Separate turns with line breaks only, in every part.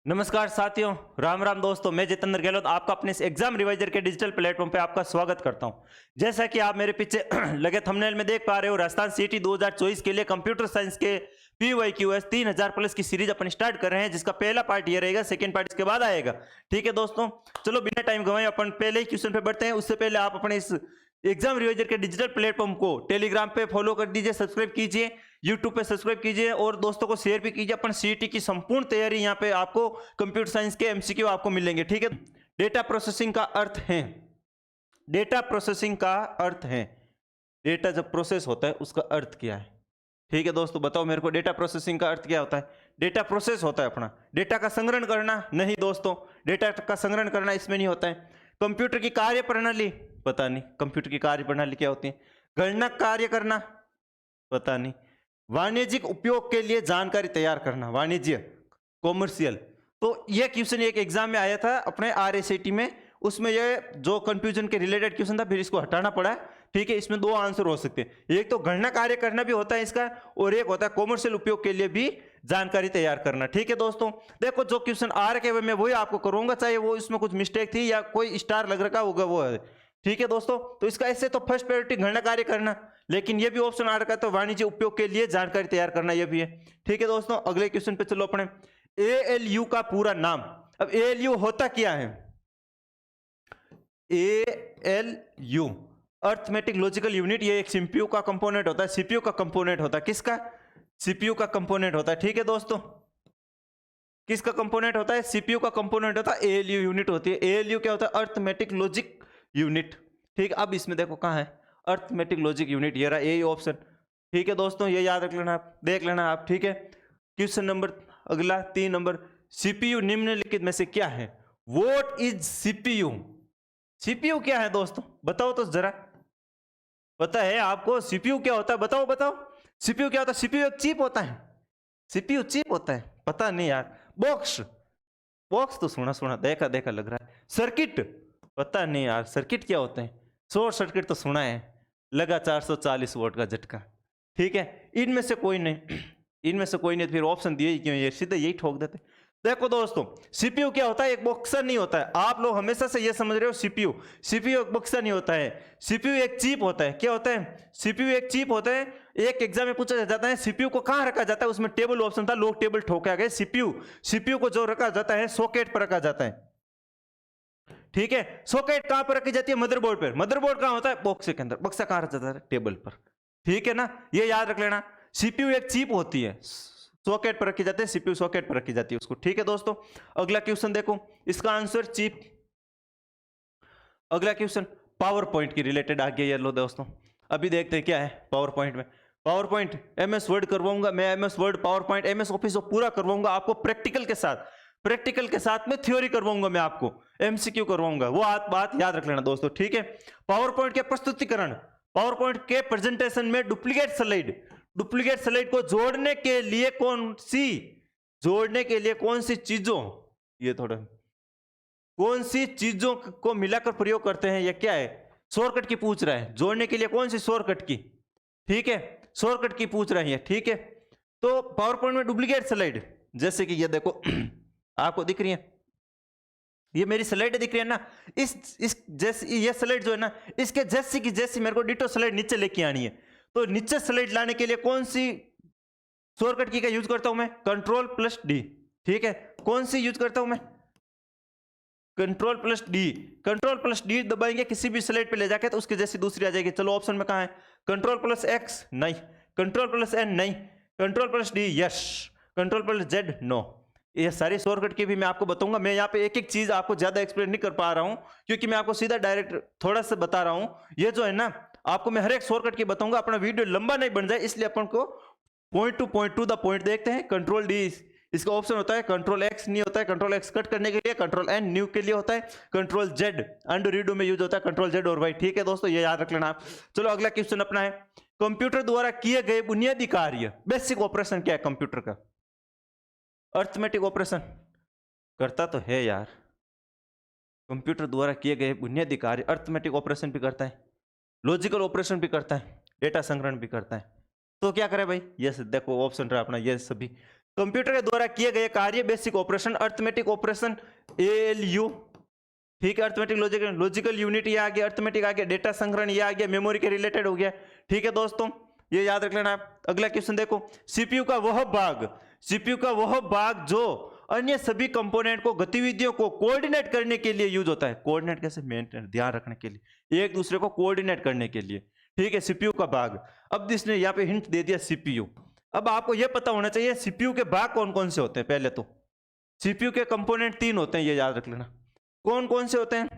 नमस्कार साथियों, राम राम दोस्तों। मैं जितेंद्र गहलोत आपका अपने इस एग्जाम रिवाइजर के डिजिटल प्लेटफॉर्म पे आपका स्वागत करता हूं। जैसा कि आप मेरे पीछे लगे थंबनेल में देख पा रहे हो, राजस्थान सीटी 2024 के लिए कंप्यूटर साइंस के PYQS 3000 प्लस की सीरीज अपन स्टार्ट कर रहे हैं, जिसका पहला पार्ट ये रहेगा, सेकंड पार्ट इसके बाद आएगा। ठीक है दोस्तों, चलो बिना टाइम गंवाए अपन पहले ही क्वेश्चन पे बढ़ते हैं। उससे पहले आप अपने इस एग्जाम रिवाइजर के डिजिटल प्लेटफॉर्म को टेलीग्राम पे फॉलो कर दीजिए, सब्सक्राइब कीजिए, यूट्यूब पे सब्सक्राइब कीजिए और दोस्तों को शेयर भी कीजिए। अपन सीईटी की संपूर्ण तैयारी यहाँ पे आपको कंप्यूटर साइंस के MCQ आपको मिलेंगे। ठीक है, डेटा प्रोसेसिंग का अर्थ है, डेटा प्रोसेसिंग का अर्थ है, डेटा जब प्रोसेस होता है उसका अर्थ क्या है। ठीक है दोस्तों, बताओ मेरे को डेटा प्रोसेसिंग का अर्थ क्या होता है। डेटा प्रोसेस होता है अपना डेटा का संग्रहण करना। नहीं दोस्तों, डेटा का संग्रहण करना इसमें नहीं होता है। कंप्यूटर की कार्य प्रणाली, पता नहीं कंप्यूटर की कार्य प्रणाली क्या होती है। गणना कार्य करना, पता नहीं। वाणिज्यिक उपयोग के लिए जानकारी तैयार करना, वाणिज्य, कॉमर्शियल। तो यह क्वेश्चन एक एग्जाम में आया था अपने RSAT में, उसमें यह जो कंफ्यूजन के रिलेटेड क्वेश्चन था, फिर इसको हटाना पड़ा। ठीक है, इसमें दो आंसर हो सकते हैं, एक तो गणना कार्य करना भी होता है इसका, और एक होता है कॉमर्शियल उपयोग के लिए भी जानकारी तैयार करना। ठीक है दोस्तों, देखो जो क्वेश्चन आ रखे हुए मैं वही आपको करूंगा, चाहे वो इसमें कुछ मिस्टेक थी या कोई स्टार लग रखा होगा वो है। ठीक है दोस्तों, तो इसका ऐसे तो फर्स्ट प्रायोरिटी गणना कार्य करना, लेकिन ये भी ऑप्शन आ रखा है तो वाणिज्य उपयोग के लिए जानकारी तैयार करना ये भी है। ठीक है दोस्तों, अगले क्वेश्चन पे चलो अपने। ALU का पूरा नाम। अब ALU होता क्या है। ALU अर्थमेटिक लॉजिकल यूनिट, ये एक CPU का कंपोनेंट होता है, CPU का कंपोनेंट होता है। किसका? CPU का कंपोनेंट होता है। ठीक है दोस्तों, किसका कंपोनेंट होता है? CPU का कंपोनेंट होता है, ALU यूनिट होती है। ALU क्या होता है? Arithmetic logic unit. ठीक, अब इसमें देखो कहां है अर्थमेटिक लॉजिक यूनिट, ये रहा यही ऑप्शन। ठीक है दोस्तों, ये याद रख लेना आप, देख लेना आप। ठीक है, क्वेश्चन नंबर अगला 3 नंबर, CPU निम्नलिखित में से क्या है। What is CPU? CPU क्या है दोस्तों, बताओ तो जरा। पता है आपको CPU क्या होता है? बताओ बताओ, CPU क्या होता है? CPU एक चिप होता है, CPU चिप होता है। पता नहीं यार। बॉक्स, बॉक्स तो सुना सुना देखा देखा लग रहा है। सर्किट, पता नहीं यार सर्किट क्या होते हैं। शॉर्ट सर्किट तो सुना है, लगा 440 वोल्ट का झटका। ठीक है, इनमें से कोई नहीं, इनमें से कोई नहीं, फिर ऑप्शन दिए ही क्यों, ये सीधे यही ठोक देते। देखो दोस्तों, CPU क्या होता है? एक बक्सा नहीं होता है। आप लोग हमेशा से ये समझ रहे हो CPU एक बक्सा नहीं होता है, CPU एक चिप होता है। क्या होता है? CPU एक चिप होता है। एक एग्जाम में पूछा जाता है CPU को कहां रखा जाता है, उसमें टेबल ऑप्शन था, लोग टेबल ठोके आ गए। CPU को जो रखा जाता है सॉकेट पर रखा जाता है। ठीक है, सॉकेट कहां पर रखी जाती है? मदरबोर्ड पर। मदरबोर्ड कहां होता है? बॉक्स के अंदर। बक्सा कहां रखा जाता है? टेबल पर। ठीक है ना, ये याद रख लेना। CPU एक चिप होती है, सॉकेट पर रखी जाती है, CPU सॉकेट पर रखी जाती है उसको। ठीक है दोस्तों, अगला क्वेश्चन देखो, इसका आंसर चिप। अगला क्वेश्चन पावर पॉइंट की रिलेटेड आ गया। ये लो दोस्तों, अभी देखते हैं क्या है पावर पॉइंट में। पावर पॉइंट MS वर्ड करवाऊंगा मैं, MS word, power point, MS office पूरा करवाऊंगा आपको प्रैक्टिकल के साथ। प्रैक्टिकल के साथ में थ्योरी करवाऊंगा मैं आपको, MCQ करवाऊंगा, वो बात याद रख लेना दोस्तों। ठीक है, पावर पॉइंट के प्रस्तुतिकरण, पावर पॉइंट के प्रेजेंटेशन में डुप्लीकेट स्लाइड को जोड़ने के लिए कौन सी चीजों, ये थोड़ा कौन सी चीजों को मिलाकर प्रयोग करते हैं, ये क्या है? शॉर्टकट की पूछ रहा है, जोड़ने के लिए कौन सी शॉर्टकट की। ठीक है, शॉर्टकट की पूछ रही है। ठीक है, तो पावर पॉइंट में डुप्लीकेट स्लाइड, जैसे कि ये देखो आपको दिख रही है, ये मेरी स्लाइड दिख रही है ना, इस जैसी ये स्लाइड जो है ना, इसके जैसी की जैसी मेरे को डिटो स्लाइड नीचे लेके आनी है। तो नीचे स्लाइड लाने के लिए कौन सी शॉर्टकट की का यूज करता हूं मैं? Ctrl+D। ठीक है, कौन सी यूज करता हूं मैं? Ctrl+D। Ctrl+D दबाएंगे किसी भी स्लाइड पे ले जाके तो उसके जैसी दूसरी आ जाएगी। चलो ऑप्शन में कहां है? Ctrl+X नहीं, Ctrl+N नहीं, Ctrl+D यस, Ctrl+Z नो। ये सारी शॉर्टकट की भी मैं आपको बताऊंगा। मैं यहाँ पे एक एक चीज आपको ज्यादा एक्सप्लेन नहीं कर पा रहा हूं, क्योंकि मैं आपको सीधा डायरेक्ट थोड़ा सा बता रहा हूं। ये जो है ना, आपको मैं हर एक शॉर्टकट की बताऊंगा, अपना वीडियो लंबा नहीं बन जाए, इसलिए अपन को पॉइंट टू द पॉइंट देखते हैं। Ctrl+D इसका ऑप्शन होता है, Ctrl+X नहीं होता है, Ctrl+X कट करने के लिए, Ctrl+N न्यू के लिए होता है, Ctrl+Z अंडू रीडू में यूज होता है, Ctrl+Z और Y। ठीक है दोस्तों, ये याद रख लेना आप। चलो अगला क्वेश्चन अपना है, कंप्यूटर द्वारा किए गए बुनियादी कार्य, बेसिक ऑपरेशन क्या है कंप्यूटर का? अर्थमेटिक ऑपरेशन करता तो है यार, कंप्यूटर द्वारा किए गए बुनियादी कार्य, अर्थमेटिक ऑपरेशन भी करता है, लॉजिकल ऑपरेशन भी करता है, डेटा संग्रहण भी करता है। तो क्या करे भाई? ये देखो ऑप्शन रहा अपना, ये सभी कंप्यूटर के द्वारा किए गए कार्य, basic operation, arithmetic operation, ALU, ठीक है, अर्थमेटिक लॉजिकल यूनिट ये आ गया, अर्थमेटिक आ गया, डेटा संग्रहण ये आ गया, मेमोरी के रिलेटेड हो गया, ठीक है दोस्तों, ये याद रख लेना आप। अगला क्वेश्चन देखो, सीपीयू का वह भाग जो अन्य सभी कंपोनेंट को, गतिविधियों को कोऑर्डिनेट करने के लिए यूज होता है। कोऑर्डिनेट कैसे, मेंटेन, ध्यान रखने के लिए, एक दूसरे को कोऑर्डिनेट करने के लिए, ठीक है, सीपीयू का भाग। अब इसने यहाँ पे हिंट दे दिया सीपीयू। अब आपको यह पता होना चाहिए सीपीयू के भाग कौन कौन से होते हैं। पहले तो सीपीयू के कंपोनेंट 3 होते हैं, ये याद रख लेना। कौन कौन से होते हैं?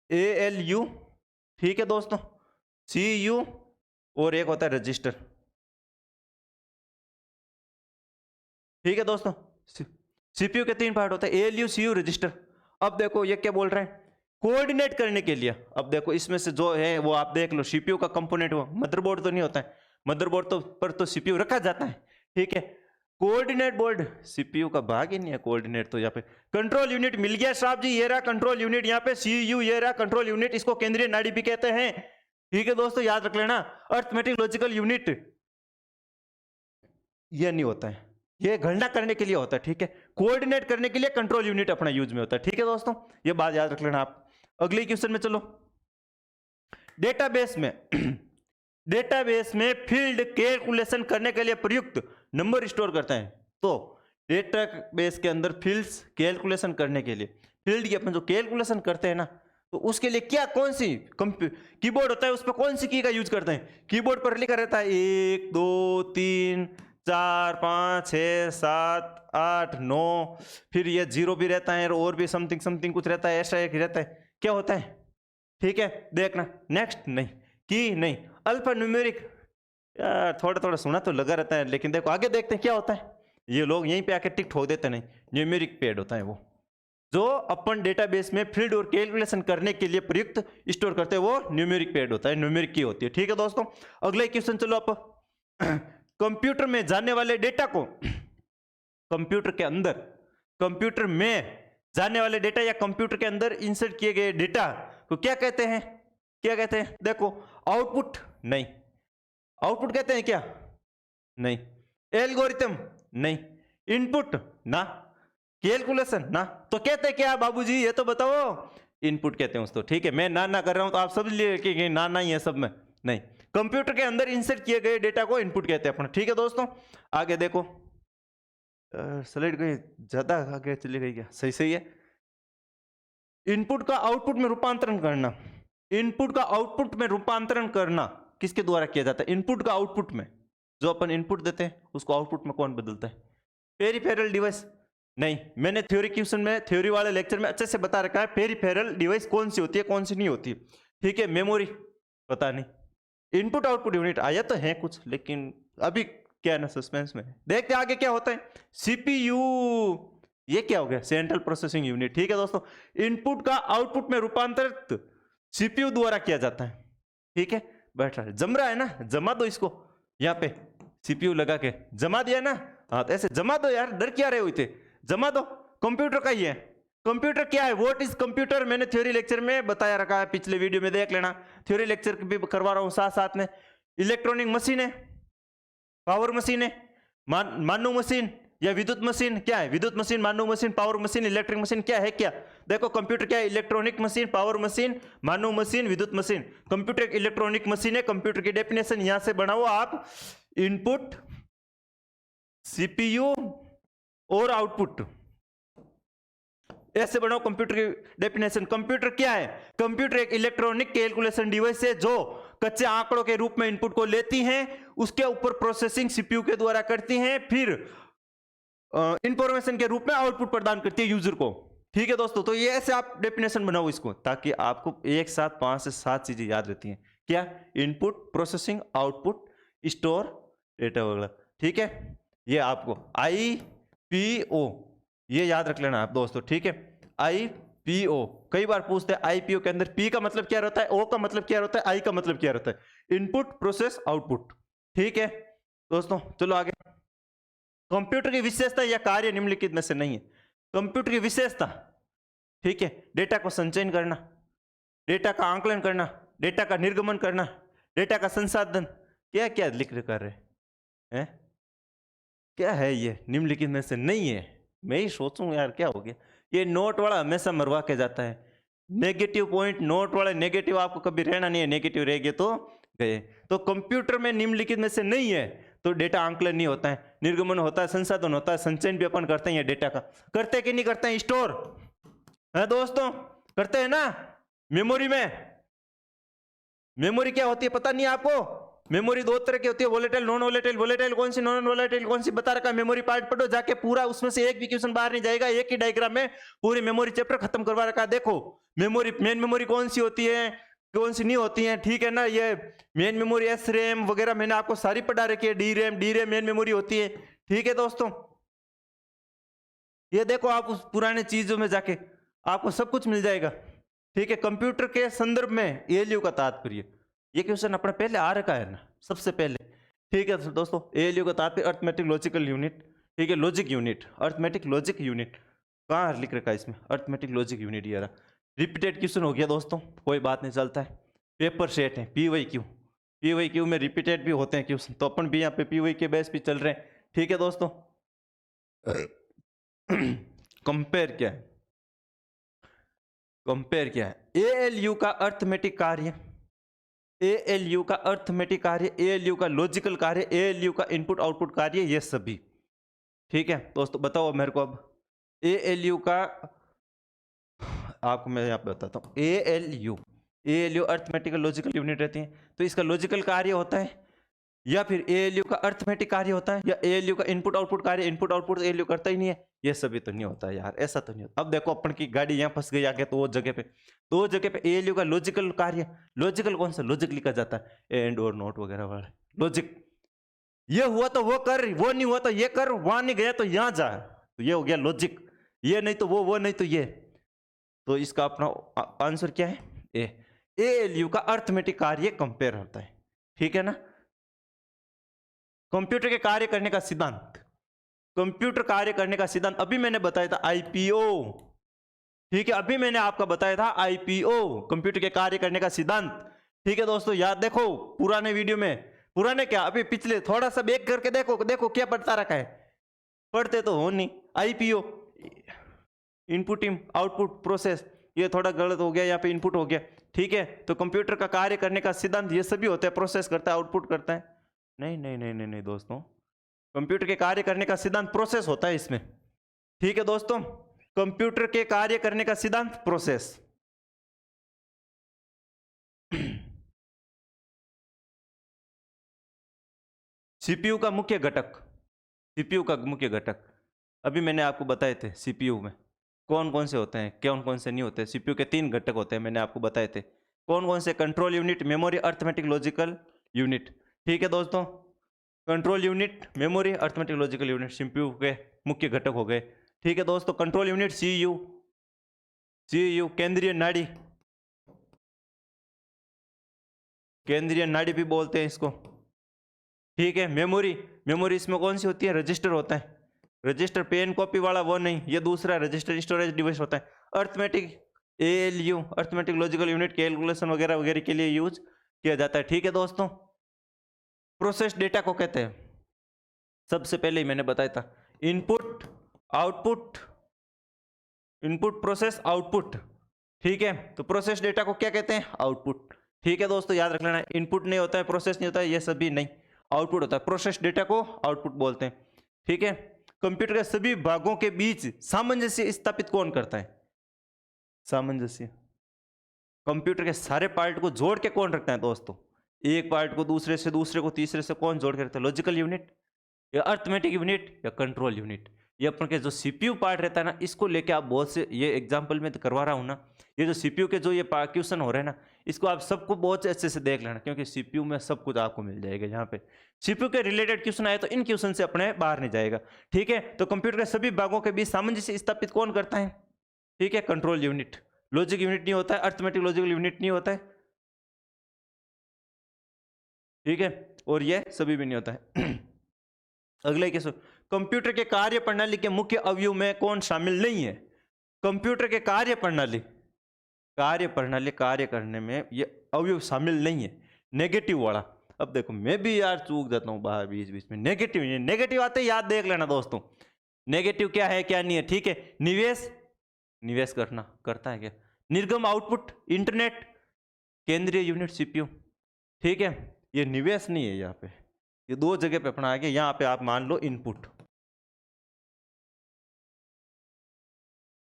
ALU, ठीक है दोस्तों, CU, और एक होता है रजिस्टर, ठीक है दोस्तों। सीपीयू के 3 पार्ट होते हैं, ALU, CU, रजिस्टर। अब देखो ये क्या बोल रहे हैं, कोऑर्डिनेट करने के लिए। अब देखो इसमें से जो है वो आप देख लो, सीपीयू का कंपोनेंट, वो मदरबोर्ड तो नहीं होता है, मदरबोर्ड तो पर तो सीपीयू रखा जाता है, ठीक है। कोऑर्डिनेट बोर्ड सीपीयू का भाग ही नहीं है, कोऑर्डिनेट तो यहाँ पे। कंट्रोल यूनिट मिल गया साहब जी, ये रहा कंट्रोल यूनिट, यहाँ पे CU, ये रहा कंट्रोल यूनिट, इसको केंद्रीय नाड़ी भी कहते हैं, ठीक है दोस्तों, याद रख लेना। अर्थमेटिक लॉजिकल यूनिट ये नहीं होता है, ये गणना करने के लिए होता है, ठीक है। कोऑर्डिनेट करने के लिए कंट्रोल यूनिट अपना यूज में होता है, ठीक है दोस्तों, ये बात याद रख लेना आप। अगले क्वेश्चन में चलो, डेटाबेस में डेटाबेस में फील्ड कैलकुलेशन करने के लिए प्रयुक्त नंबर स्टोर करते हैं। तो डेटाबेस के अंदर फील्ड्स कैलकुलेशन करने के लिए, फील्ड की अपन जो कैलकुलेशन करते हैं ना, तो उसके लिए क्या, कौन सी कीबोर्ड होता है, उस पर कौन सी की का यूज करते हैं? कीबोर्ड पर लिखा रहता है 1 2 3 4 5 6 7 8 9, फिर ये 0 भी रहता है और भी समथिंग समथिंग कुछ रहता है, ऐसा एक रहता है, क्या होता है, ठीक है, देखना। नेक्स्ट नहीं, की नहीं, अल्फा न्यूमेरिक, यार थोड़ा थोड़ा सुना तो लगा रहता है, लेकिन देखो आगे देखते हैं क्या होता है। ये लोग यहीं पे आके टिक ठोक देते नहीं, न्यूमेरिक पैड होता है वो, जो अपन डेटाबेस में फील्ड और कैलकुलेशन करने के लिए प्रयुक्त स्टोर करते हैं, वो न्यूमेरिक पैड होता है, न्यूमेरिक की होती है, ठीक है दोस्तों। अगला क्वेश्चन चलो आप, कंप्यूटर में जाने वाले डेटा को, कंप्यूटर के अंदर, कंप्यूटर में जाने वाले डेटा या कंप्यूटर के अंदर इंसर्ट किए गए डेटा को क्या कहते हैं? क्या कहते हैं? देखो, आउटपुट नहीं, आउटपुट कहते हैं क्या? नहीं। एल्गोरिथम नहीं। इनपुट ना। कैलकुलेशन ना। तो कहते हैं क्या बाबूजी, ये तो बताओ। इनपुट कहते हैं उसको, ठीक है। मैं ना कर रहा हूं तो आप समझ लिए कि ना ही है सब में, नहीं। कंप्यूटर के अंदर इंसर्ट किए गए डेटा को इनपुट कहते हैं अपना, ठीक है दोस्तों। आगे देखो, स्लाइड गई ज्यादा आगे चली गई क्या? सही है। इनपुट का आउटपुट में रूपांतरण करना, इनपुट का आउटपुट में रूपांतरण करना किसके द्वारा किया जाता है? इनपुट का आउटपुट में, जो अपन इनपुट देते हैं उसको आउटपुट में कौन बदलता है? पेरिफेरल डिवाइस नहीं। मैंने थ्योरी क्वेश्चन में, थ्योरी वाले लेक्चर में अच्छे से बता रखा है पेरिफेरल डिवाइस कौन सी होती है कौन सी नहीं होती है, ठीक है। मेमोरी पता नहीं। इनपुट आउटपुट यूनिट आया तो है कुछ, लेकिन अभी क्या है ना, सस्पेंस में। देखते आगे क्या होता है। सीपीयू, ये क्या हो गया? सेंट्रल प्रोसेसिंग यूनिट, ठीक है दोस्तों। इनपुट का आउटपुट में रूपांतरित सीपीयू द्वारा किया जाता है, ठीक है। बैठ रहा है, जम रहा है ना, जमा दो इसको यहाँ पे, सीपीयू लगा के जमा दिया ना। हाँ तो ऐसे जमा दो यार, डर क्या रहे हुए थे, जमा दो। कंप्यूटर का ही है। कंप्यूटर क्या है? What is computer? मैंने थ्योरी लेक्चर में बताया रखा है, पिछले वीडियो में देख लेना। थ्योरी लेक्चर भी करवा रहा हूं साथ साथ में। इलेक्ट्रॉनिक मशीन है, पावर मशीन है, मानव मशीन या विद्युत मशीन। क्या है? विद्युत मशीन, मानव machine, power machine, electric machine. क्या है? क्या देखो, कंप्यूटर क्या है? इलेक्ट्रॉनिक मशीन, पावर मशीन, मानव मशीन, विद्युत मशीन। कंप्यूटर एक इलेक्ट्रॉनिक मशीन है। कंप्यूटर की डेफिनेशन यहां से बनाओ आप, इनपुट, सीपीयू और आउटपुट, ऐसे बनाओ कंप्यूटर की डेफिनेशन। कंप्यूटर क्या है? कंप्यूटर एक इलेक्ट्रॉनिक कैलकुलेशन डिवाइस है जो कच्चे आंकड़ों के रूप में इनपुट को लेती हैं, उसके ऊपर प्रोसेसिंग सीपीयू के द्वारा करती हैं, फिर इंफॉर्मेशन के रूप में आउटपुट प्रदान करती है यूजर को, ठीक है दोस्तों। तो ये ऐसे आप डेफिनेशन बनाओ इसको, ताकि आपको एक साथ 5 से 7 चीजें याद रहती हैं। क्या? Input, processing, output, store, data वगैरह, ठीक है। ये आपको IPO ये याद रख लेना आप दोस्तों, ठीक है। IPO कई बार पूछते हैं, IPO के अंदर P का मतलब क्या रहता है, O का मतलब क्या रहता है, I का मतलब क्या रहता है? इनपुट, प्रोसेस, आउटपुट, ठीक है दोस्तों। चलो आगे। कंप्यूटर की विशेषता या कार्य निम्नलिखित में से नहीं है। कंप्यूटर की विशेषता, ठीक है, डेटा को संचयन करना, डेटा का आंकलन करना, डेटा का निर्गमन करना, डेटा का संसाधन, क्या क्या लिख कर रहे हैं? क्या है ये? निम्नलिखित में से नहीं है। मैं ही सोचूं यार क्या हो गया। ये नोट वाला हमेशा मरवा के जाता है। नेगेटिव पॉइंट, नोट वाला नेगेटिव आपको कभी रहना नहीं है, नेगेटिव रह गए तो गए। तो कंप्यूटर में निम्नलिखित में से नहीं है तो डेटा आंकलन नहीं होता है, निर्गमन होता है, संसाधन होता है, संचयन भी अपन करते हैं डेटा का। करते कि नहीं करते हैं? स्टोर है दोस्तों, करते हैं ना। मेमोरी में, मेमोरी क्या होती है पता नहीं आपको? मेमोरी दो तरह की होती है, वोलेटाइल, नॉन वोलेटाइल। वोलेटाइल कौन सी, नॉन वोलेटाइल कौन सी, बता रखा है। मेमोरी पार्ट पढ़ो जाके पूरा, उसमें से एक भी क्वेश्चन बाहर नहीं जाएगा। एक ही डायग्राम में पूरी मेमोरी चैप्टर खत्म करवा रखा है। देखो मेमोरी, मेन मेमोरी कौन सी होती है, कौन सी नहीं होती है, ठीक है ना। ये मेन मेमोरी, एस रैम वगैरह मैंने आपको सारी पढ़ा रखी है। डी रैम मेन मेमोरी होती है, ठीक है दोस्तों। ये देखो आप उस पुराने चीजों में जाके आपको सब कुछ मिल जाएगा, ठीक है। कंप्यूटर के संदर्भ में एएलयू का तात्पर्य, ये क्वेश्चन अपना पहले आ रखा है ना सबसे पहले, ठीक है दोस्तों। एएलयू का तात्पर्य अर्थमेटिक लॉजिकल यूनिट, ठीक है, logic unit, arithmetic logic unit. कहाँ लिख रखा है इसमें? Arithmetic logic unit. यार रिपीटेड क्वेश्चन हो गया दोस्तों, कोई बात नहीं, चलता है। पेपर सेट है PYQ, PYQ में रिपीटेड भी होते हैं क्वेश्चन, तो अपन भी यहाँ पे PYQ के बेस पे चल रहे हैं, ठीक है दोस्तों। कंपेयर क्या है? कंपेयर क्या है? एएलयू का अर्थमेटिक कार्य, एएलयू का अर्थमेटिक कार्य, एएलयू का लॉजिकल कार्य, एएलयू का इनपुट आउटपुट कार्य, ये सभी, ठीक है दोस्तों। बताओ मेरे को अब एएलयू का, आपको मैं यहाँ पे बताता हूँ। एएलयू अर्थमेटिकल लॉजिकल यूनिट रहती है, तो इसका लॉजिकल कार्य होता है, या फिर एएलयू का अर्थमेटिक कार्य होता है, या एएलयू का इनपुट आउटपुट कार्य। इनपुट आउटपुट एएलयू करता ही नहीं है, ये सभी तो नहीं होता यार, ऐसा तो नहीं होता। अब देखो अपन की गाड़ी यहाँ फंस गई आगे, तो वो जगह पे एएलयू का लॉजिकल कार्य, लॉजिकल कौन सा, लॉजिक लिखा जाता है, एंड और नोट वगैरह वाला लॉजिक। ये हुआ तो वो कर, वो नहीं हुआ तो ये कर, वहां नहीं गया तो यहां जा, तो ये हो गया लॉजिक। ये नहीं तो वो नहीं तो ये, तो इसका अपना आंसर क्या है? एएलयू का अर्थमेटिक कार्य कंपेयर होता है, ठीक है ना। कंप्यूटर के कार्य करने का सिद्धांत, कंप्यूटर कार्य करने का सिद्धांत अभी मैंने बताया था, आईपीओ, ठीक है। अभी मैंने आपको बताया था आईपीओ, कंप्यूटर के कार्य करने का सिद्धांत, ठीक है दोस्तों। याद देखो पुराने वीडियो में, पुराने क्या अभी पिछले, थोड़ा सा बैक करके देखो, देखो क्या पढ़ता रखा है, पढ़ते तो हो नहीं। आईपीओ, इनपुट आउटपुट प्रोसेस, ये थोड़ा गलत हो गया, यहाँ पे इनपुट हो गया, ठीक है। तो कंप्यूटर का कार्य करने का सिद्धांत ये सभी होते हैं, प्रोसेस करता है, आउटपुट करता है। नहीं नहीं नहीं नहीं नहीं दोस्तों, कंप्यूटर के कार्य करने का सिद्धांत प्रोसेस होता है इसमें, ठीक है दोस्तों। कंप्यूटर के कार्य करने का सिद्धांत प्रोसेस। सीपीयू का मुख्य घटक, सीपीयू का मुख्य घटक अभी मैंने आपको बताए थे। सीपीयू में कौन कौन से होते हैं, कौन कौन से नहीं होते। सीपीयू के 3 घटक होते हैं, मैंने आपको बताए थे कौन कौन से। Control unit, memory, arithmetic logical unit, ठीक है दोस्तों। Control unit, memory, arithmetic logical unit CPU के मुख्य घटक हो गए, ठीक है दोस्तों। कंट्रोल यूनिट सीयू, सीयू केंद्रीय नाड़ी, केंद्रीय नाड़ी भी बोलते हैं इसको, ठीक है। मेमोरी, मेमोरी इसमें कौन सी होती है, रजिस्टर होता है, रजिस्टर पेन कॉपी वाला वो नहीं, ये दूसरा रजिस्टर स्टोरेज डिवाइस होता है। Arithmetic ALU, arithmetic logical unit calculation वगैरह वगैरह के लिए यूज किया जाता है, ठीक है दोस्तों। प्रोसेस डेटा को कहते हैं, सबसे पहले ही मैंने बताया था, input output, input process output, ठीक है। तो प्रोसेस डेटा को क्या कहते हैं, आउटपुट, ठीक है दोस्तों। याद रख लेना, इनपुट नहीं होता है, प्रोसेस नहीं होता है, ये सभी नहीं, आउटपुट होता है। प्रोसेस डेटा को आउटपुट बोलते हैं, ठीक है। कंप्यूटर के सभी भागों के बीच सामंजस्य स्थापित कौन करता है, सामंजस्य। कंप्यूटर के सारे पार्ट को जोड़ के कौन रखता है दोस्तों, एक पार्ट को दूसरे से, दूसरे को तीसरे से कौन जोड़ के रखता है, लॉजिकल यूनिट या अर्थमेटिक यूनिट या कंट्रोल यूनिट। ये अपन के जो सीपीयू पार्ट रहता है ना, इसको लेके आप बहुत से, ये एग्जांपल में तो करवा रहा हूँ ना, ये जो सीपीयू के जो ये क्वेश्चन हो रहे हैं ना, इसको आप सबको बहुत अच्छे से देख लेना, क्योंकि सीपीयू में सब कुछ आपको मिल जाएगा। यहाँ पे सीपीयू के रिलेटेड क्वेश्चन आए तो इन क्वेश्चन से अपने बाहर नहीं जाएगा, ठीक है। तो कंप्यूटर के सभी भागों के बीच सामंजस्य स्थापित कौन करता है, ठीक है, कंट्रोल यूनिट। लॉजिक यूनिट नहीं होता है, अर्थमेटिक लॉजिकल यूनिट नहीं होता है, ठीक है, और ये सभी भी नहीं होता है। अगले क्वेश्चन, कंप्यूटर के कार्य प्रणाली के मुख्य अवयव में कौन शामिल नहीं है। कंप्यूटर के कार्य प्रणाली, कार्य करने में ये अवयव शामिल नहीं है, नेगेटिव वाला। अब देखो मैं भी यार चूक जाता हूँ बाहर बीच बीच में। नेगेटिव, नेगेटिव आते ही याद देख लेना दोस्तों, नेगेटिव क्या है क्या नहीं है, ठीक है। निवेश, निवेश करता है क्या। निर्गम आउटपुट इंटरनेट, केंद्रीय यूनिट सीपीयू, ठीक है। ये निवेश नहीं है, यहाँ पे ये दो जगह पे अपना आ गया। यहाँ पे आप मान लो इनपुट,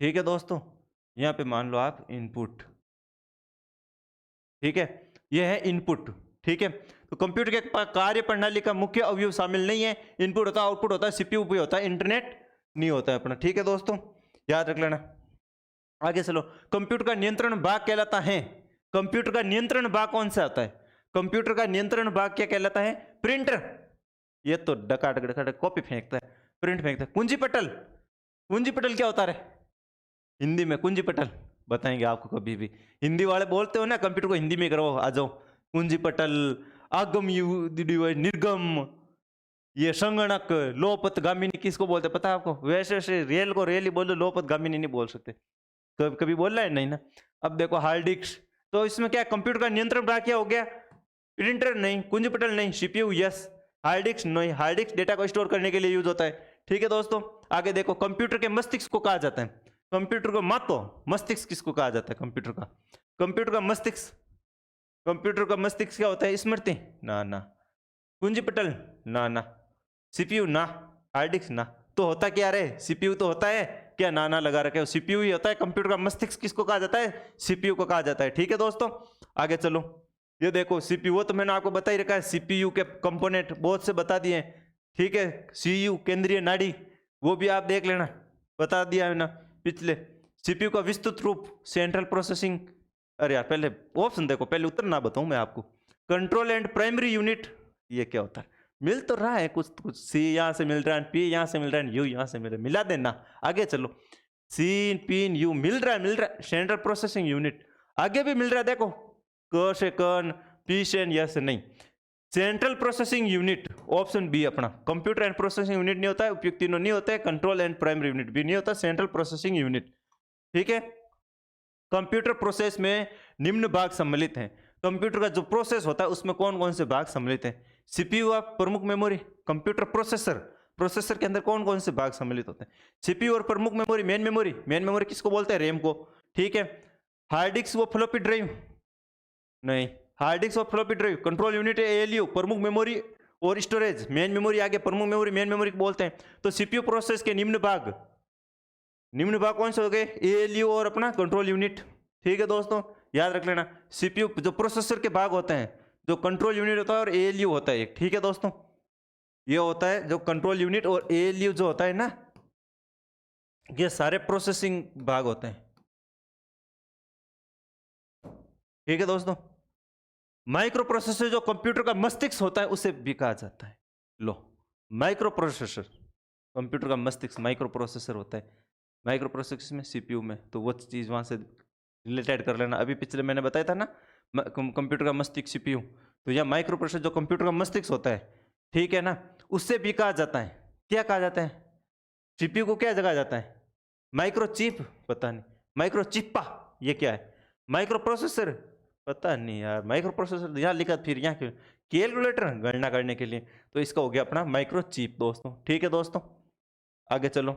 ठीक है दोस्तों, यहाँ पे मान लो आप इनपुट, ठीक है, ये है इनपुट, ठीक है। तो कंप्यूटर के कार्य प्रणाली का मुख्य अवयव शामिल नहीं है। इनपुट होता है, आउटपुट होता है, सीपीयू भी होता है, इंटरनेट नहीं होता है अपना, ठीक है दोस्तों, याद रख लेना। आगे चलो, कंप्यूटर का नियंत्रण भाग कहलाता है। कंप्यूटर का नियंत्रण भाग कौन सा होता है, कंप्यूटर का नियंत्रण भाग क्या कहलाता है, प्रिंटर, ये तो डका कॉपी फेंकता है, प्रिंट फेंकता है। कुंजी पटल, कुंजी पटल क्या होता है हिंदी में, कुंजी पटल बताएंगे आपको कभी भी, हिंदी वाले बोलते हो ना कंप्यूटर को हिंदी में करो, आ जाओ। कुंजी पटल, आगम निर्गम, ये संगणक, लोपत गामिनी किसको बोलते पता है आपको, वैसे वैसे रेल को रेल ही बोलो, लोपत गामिनी नहीं बोल सकते, कभी बोल रहा है नहीं ना। अब देखो हार्ड डिस्क, तो इसमें क्या कंप्यूटर का नियंत्रण भाग क्या हो गया, प्रिंटर नहीं, कुंजी पटल नहीं, सीपीयू यस, हार्ड डिस्क नहीं, हार्ड डिस्क डेटा को स्टोर करने के लिए यूज होता है, ठीक है दोस्तों। आगे देखो, कंप्यूटर के मस्तिष्क को कहा जाता है, कंप्यूटर को मातो मस्तिष्क किसको कहा जाता है, कंप्यूटर का, कंप्यूटर का मस्तिष्क, कंप्यूटर का मस्तिष्क क्या होता है, स्मृति ना ना, कुंजी पटल ना ना, सीपीयू ना, हार्ड डिस्क ना, तो होता क्या रे, सीपीयू तो होता है क्या, नाना लगा रखे हो, सीपीयू ही होता है। कंप्यूटर का मस्तिष्क किसको कहा जाता है, सीपीयू को कहा जाता है, ठीक है दोस्तों। आगे चलो, ये देखो सीपीयू, वो तो मैंने आपको बता ही रखा है, सीपीयू के कंपोनेंट बहुत से बता दिए, ठीक है। सीयू केंद्रीय नाड़ी, वो भी आप देख लेना, बता दिया है ना पिछले। सीपीयू का विस्तृत रूप सेंट्रल प्रोसेसिंग, अरे यार पहले ऑप्शन देखो, पहले उत्तर ना बताऊं मैं आपको। कंट्रोल एंड प्राइमरी यूनिट, ये क्या होता है, मिल तो रहा है कुछ कुछ, सी यहाँ से मिल रहा है, पी यहाँ से मिल रहा है, यू यहाँ से मिल रहा है, मिला देना। आगे चलो, सी पिन यू मिल रहा है, सेंट्रल प्रोसेसिंग यूनिट, आगे भी मिल रहा है, देखो क से कन, पी से यस नहीं, central processing unit option B अपना। कंप्यूटर एंड प्रोसेसिंग यूनिट नहीं होता है, उपयुक्त तीनों नहीं होते हैं, कंट्रोल एंड प्राइमरी यूनिट भी नहीं होता, सेंट्रल प्रोसेसिंग यूनिट, ठीक है। कंप्यूटर प्रोसेस में निम्न भाग सम्मिलित हैं। कंप्यूटर का जो प्रोसेस होता है उसमें कौन कौन से भाग सम्मिलित हैं, सीपीयू और प्रमुख मेमोरी, कंप्यूटर प्रोसेसर, प्रोसेसर के अंदर कौन कौन से भाग सम्मिलित होते हैं, सीपीयू और प्रमुख memory, main memory, main memory किसको बोलते हैं, रैम को, ठीक है। हार्ड डिस्क व फ्लॉपी ड्राइव नहीं, हार्ड डिस्क और floppy drive, control unit ALU, प्रमुख मेमोरी और स्टोरेज, मेन मेमोरी आगे प्रमुख मेमोरी, मेन मेमोरी बोलते हैं। तो सीपीयू प्रोसेस के निम्न भाग, निम्न भाग कौन से हो गए, एएलयू और अपना कंट्रोल यूनिट, ठीक है दोस्तों, याद रख लेना। सीपीयू जो प्रोसेसर के भाग होते हैं, जो कंट्रोल यूनिट होता है और एएलयू होता है एक, ठीक है दोस्तों, ये होता है जो कंट्रोल यूनिट और एएलयू जो होता है ना, ये सारे प्रोसेसिंग भाग होते हैं, ठीक है दोस्तों। माइक्रो प्रोसेसर जो कंप्यूटर का मस्तिष्क होता है उसे भी कहा जाता है, लो माइक्रो प्रोसेसर, कंप्यूटर का मस्तिष्क माइक्रो प्रोसेसर होता है, माइक्रो प्रोसेसर में सीपीयू में, तो वो चीज वहां से रिलेटेड कर लेना। अभी पिछले मैंने बताया था ना कंप्यूटर का मस्तिष्क सीपीयू, तो यह माइक्रो प्रोसेसर जो कंप्यूटर का मस्तिष्क होता है, ठीक है ना, उससे भी कहा जाता है, क्या कहा जाता है, सीपीयू को क्या कहा जाता है, माइक्रो चिप, पता नहीं, माइक्रो चिप्पा, ये क्या है, माइक्रो प्रोसेसर, पता नहीं यार, माइक्रो प्रोसेसर यहाँ लिखा, फिर यहाँ कैलकुलेटर गणना करने के लिए, तो इसका हो गया अपना माइक्रो चिप दोस्तों, ठीक है दोस्तों। आगे चलो,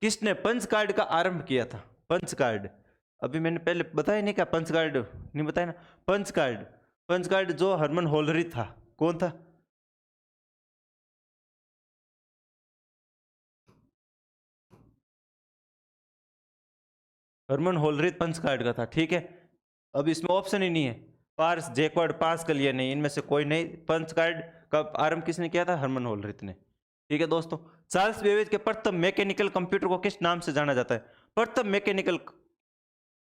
किसने पंच कार्ड का आरंभ किया था, पंच कार्ड, अभी मैंने पहले बताया नहीं क्या, पंच कार्ड नहीं बताया ना, पंच कार्ड, पंच कार्ड जो हरमन होलरी था, कौन था, हरमन होलरिथ पंच कार्ड का था, ठीक है। अब इसमें ऑप्शन ही नहीं है, पार्स, जैकवर्ड, पास्कल, ये नहीं, इनमें से कोई नहीं। पंच कार्ड का आरंभ किसने किया था, हरमन होलरिथ ने, ठीक है दोस्तों। चार्ल्स बेबेज के प्रथम मैकेनिकल कंप्यूटर को किस नाम से जाना जाता है, प्रथम मैकेनिकल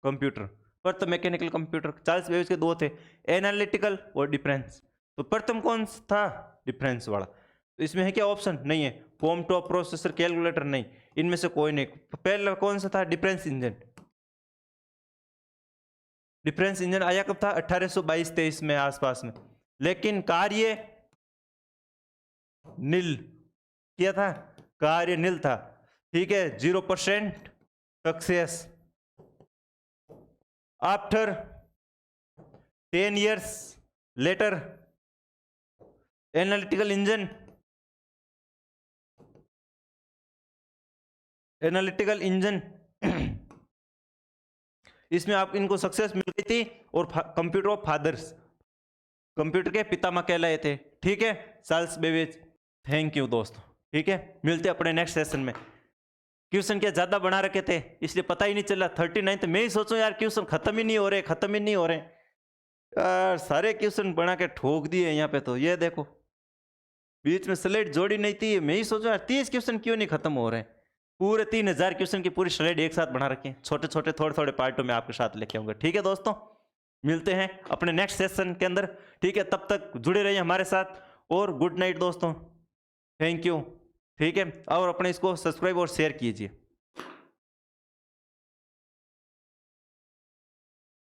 कंप्यूटर, प्रथम मैकेनिकल कंप्यूटर चार्ल्स बेबेज के दो थे, एनालिटिकल और डिफरेंस, तो प्रथम कौन था, डिफरेंस वाला। तो इसमें है क्या, ऑप्शन नहीं है, कॉम टॉप प्रोसेसर, कैलकुलेटर नहीं, इनमें से कोई नहीं। पहला कौन सा था, डिफरेंस इंजन, डिफरेंस इंजन आया कब था, 1822-23 में आसपास में, लेकिन कार्य नील किया था, कार्य नील था, ठीक है। 0% success, after 10 years later analytical engine, analytical engine इसमें आप इनको सक्सेस मिल गई थी। और कंप्यूटर ऑफ फादर्स, कंप्यूटर के पितामह कहलाए थे। ठीक है, चार्ल्स बेबेज। थैंक यू दोस्तों। ठीक है, मिलते हैं अपने नेक्स्ट सेशन में। क्वेश्चन क्या ज्यादा बना रखे थे इसलिए पता ही नहीं चला। 39 मैं ही सोचूं यार क्वेश्चन खत्म ही नहीं हो रहे, खत्म ही नहीं हो रहे यार, सारे क्वेश्चन बना के ठोक दिए यहाँ पे। तो ये देखो बीच में स्लाइड जोड़ी नहीं थी, मैं ही सोचूं यार 30 क्वेश्चन क्यों नहीं खत्म हो रहे। पूरे 3000 क्वेश्चन की पूरी स्लाइड एक साथ बना रखे हैं, छोटे छोटे थोड़े थोड़े पार्टों में आपके साथ लेके आऊंगा। ठीक है दोस्तों, मिलते हैं अपने नेक्स्ट सेशन के अंदर। ठीक है, तब तक जुड़े रहिए हमारे साथ और गुड नाइट दोस्तों। Thank you. ठीक है, और अपने इसको सब्सक्राइब और शेयर कीजिए।